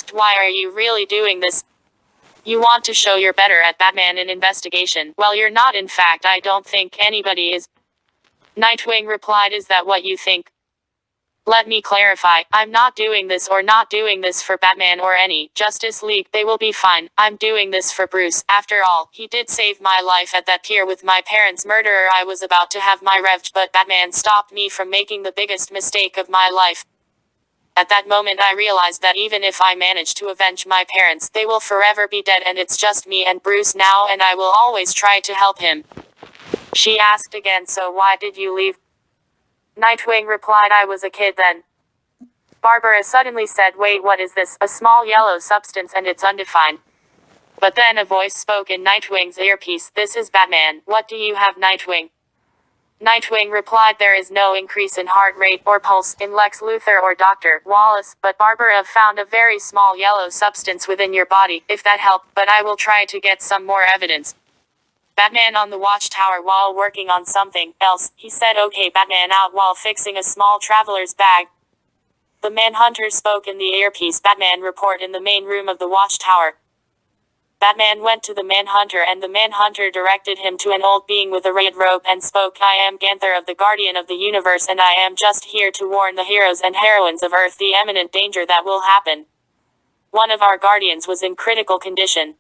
asked, why are you really doing this? You want to show you're better at Batman in investigation. Well, you're not. In fact, I don't think anybody is. Nightwing replied, is that what you think? Let me clarify, I'm not doing this for Batman or any Justice League. They will be fine. I'm doing this for Bruce. After all, he did save my life at that pier with my parents' murderer. I was about to have my revenge, but Batman stopped me from making the biggest mistake of my life. At that moment I realized that even if I manage to avenge my parents, they will forever be dead and it's just me and Bruce now, and I will always try to help him. She asked again, so why did you leave? Nightwing replied, I was a kid then. Barbara suddenly said, wait, what is this? A small yellow substance and it's undefined. But then a voice spoke in Nightwing's earpiece, this is Batman, what do you have, Nightwing? Nightwing replied, there is no increase in heart rate or pulse in Lex Luthor or Dr. Wallace, but Barbara found a very small yellow substance within your body, if that helped, but I will try to get some more evidence. Batman on the watchtower while working on something else. He said, okay, Batman out while fixing a small traveler's bag. The Manhunter spoke in the earpiece. Batman report in the main room of the watchtower. Batman went to the Manhunter and the Manhunter directed him to an old being with a red robe and spoke, I am Ganther of the Guardian of the Universe and I am just here to warn the heroes and heroines of Earth the imminent danger that will happen. One of our guardians was in critical condition.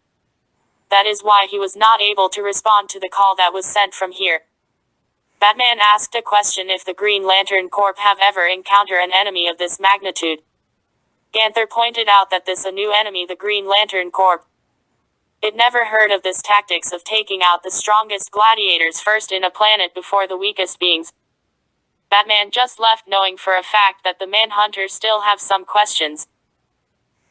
That is why he was not able to respond to the call that was sent from here. Batman asked a question, if the Green Lantern Corps have ever encountered an enemy of this magnitude. Ganther pointed out that this a new enemy, the Green Lantern Corps. It never heard of this tactics of taking out the strongest gladiators first in a planet before the weakest beings. Batman just left knowing for a fact that the Manhunters still have some questions.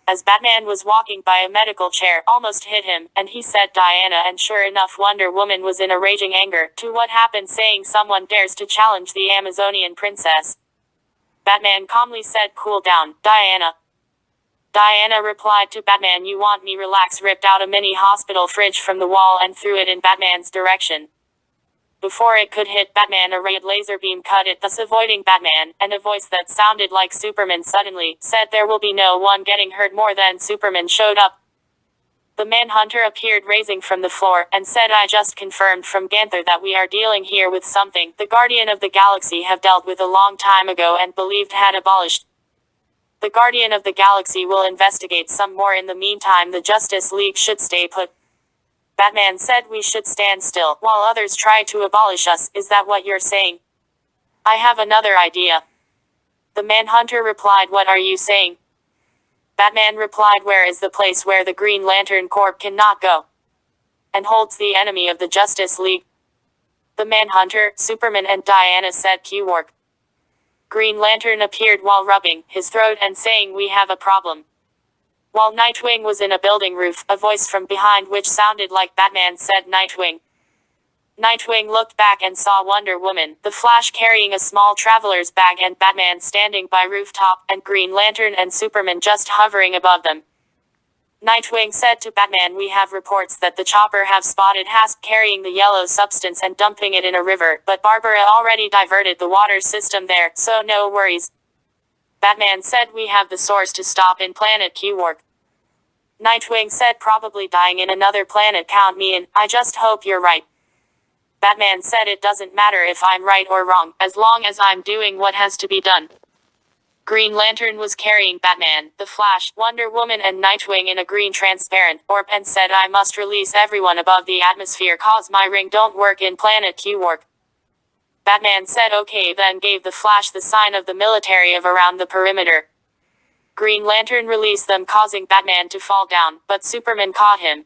As Batman was walking by, a medical chair almost hit him, and he said Diana, and sure enough Wonder Woman was in a raging anger to what happened, saying someone dares to challenge the Amazonian princess. Batman calmly said, cool down, Diana. Diana replied to Batman, you want me relax, ripped out a mini hospital fridge from the wall and threw it in Batman's direction. Before it could hit Batman, a red laser beam cut it, thus avoiding Batman, and a voice that sounded like Superman suddenly said there will be no one getting hurt. More than Superman showed up. The Manhunter appeared raising from the floor, and said, I just confirmed from Ganther that we are dealing here with something the Guardian of the Galaxy have dealt with a long time ago and believed had abolished. The Guardian of the Galaxy will investigate some more. In the meantime, the Justice League should stay put. Batman said we should stand still while others try to abolish us. Is that what you're saying? I have another idea. The Manhunter replied, what are you saying? Batman replied, where is the place where the Green Lantern Corps cannot go and holds the enemy of the Justice League? The Manhunter, Superman and Diana said, Q-Work. Green Lantern appeared while rubbing his throat and saying, we have a problem. While Nightwing was in a building roof, a voice from behind which sounded like Batman said, Nightwing. Nightwing looked back and saw Wonder Woman, the Flash carrying a small traveler's bag, and Batman standing by rooftop, and Green Lantern and Superman just hovering above them. Nightwing said to Batman, we have reports that the chopper have spotted Hasp carrying the yellow substance and dumping it in a river, but Barbara already diverted the water system there, so no worries. Batman said, we have the source to stop in Planet Q-Work. Nightwing said, probably dying in another planet, count me in, I just hope you're right. Batman said, it doesn't matter if I'm right or wrong, as long as I'm doing what has to be done. Green Lantern was carrying Batman, the Flash, Wonder Woman and Nightwing in a green transparent orb and said, I must release everyone above the atmosphere cause my ring don't work in Planet Q-Work. Batman said okay, then gave the Flash the sign of the military of around the perimeter. Green Lantern released them, causing Batman to fall down, but Superman caught him.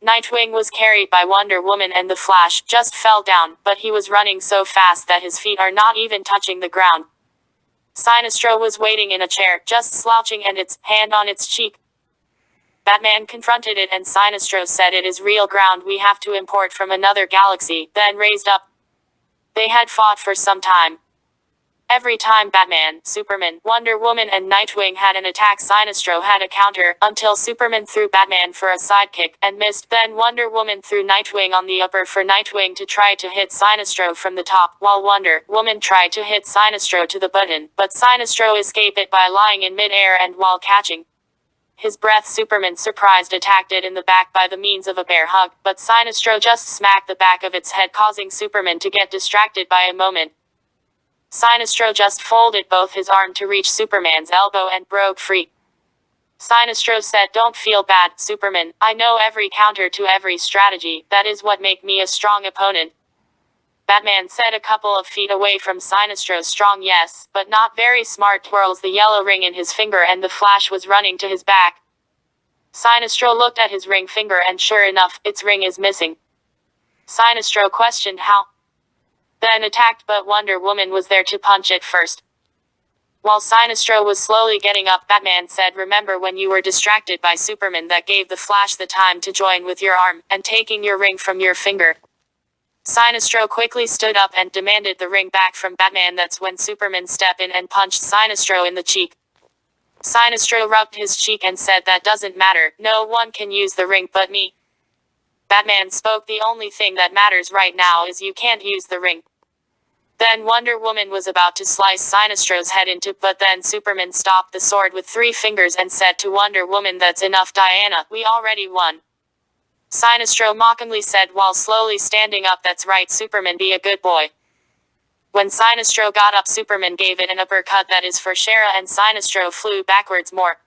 Nightwing was carried by Wonder Woman and the Flash just fell down, but he was running so fast that his feet are not even touching the ground. Sinestro was waiting in a chair, just slouching and its hand on its cheek. Batman confronted it and Sinestro said, it is real ground we have to import from another galaxy, then raised up. They had fought for some time. Every time Batman, Superman, Wonder Woman and Nightwing had an attack, Sinestro had a counter, until Superman threw Batman for a sidekick, and missed, then Wonder Woman threw Nightwing on the upper for Nightwing to try to hit Sinestro from the top, while Wonder Woman tried to hit Sinestro to the button, but Sinestro escaped it by lying in mid-air and while catching his breath. Superman, surprised, attacked it in the back by the means of a bear hug, but Sinestro just smacked the back of its head, causing Superman to get distracted by a moment. Sinestro just folded both his arm to reach Superman's elbow and broke free. Sinestro said, "Don't feel bad, Superman. I know every counter to every strategy. That is what make me a strong opponent." Batman said, a couple of feet away from Sinestro. "Strong, yes, but not very smart." Twirls the yellow ring in his finger, and the Flash was running to his back. Sinestro looked at his ring finger, and sure enough, its ring is missing. Sinestro questioned how, then attacked, but Wonder Woman was there to punch it first. While Sinestro was slowly getting up, Batman said, "Remember when you were distracted by Superman? That gave the Flash the time to join with your arm, and taking your ring from your finger." Sinestro quickly stood up and demanded the ring back from Batman. That's when Superman stepped in and punched Sinestro in the cheek. Sinestro rubbed his cheek and said, "That doesn't matter. No one can use the ring but me." Batman spoke, "The only thing that matters right now is you can't use the ring." Then Wonder Woman was about to slice Sinestro's head into, but then Superman stopped the sword with 3 fingers and said to Wonder Woman, "That's enough, Diana. We already won." Sinestro mockingly said while slowly standing up, "That's right, Superman, be a good boy." When Sinestro got up, Superman gave it an uppercut, that is for Shara, and Sinestro flew backwards more.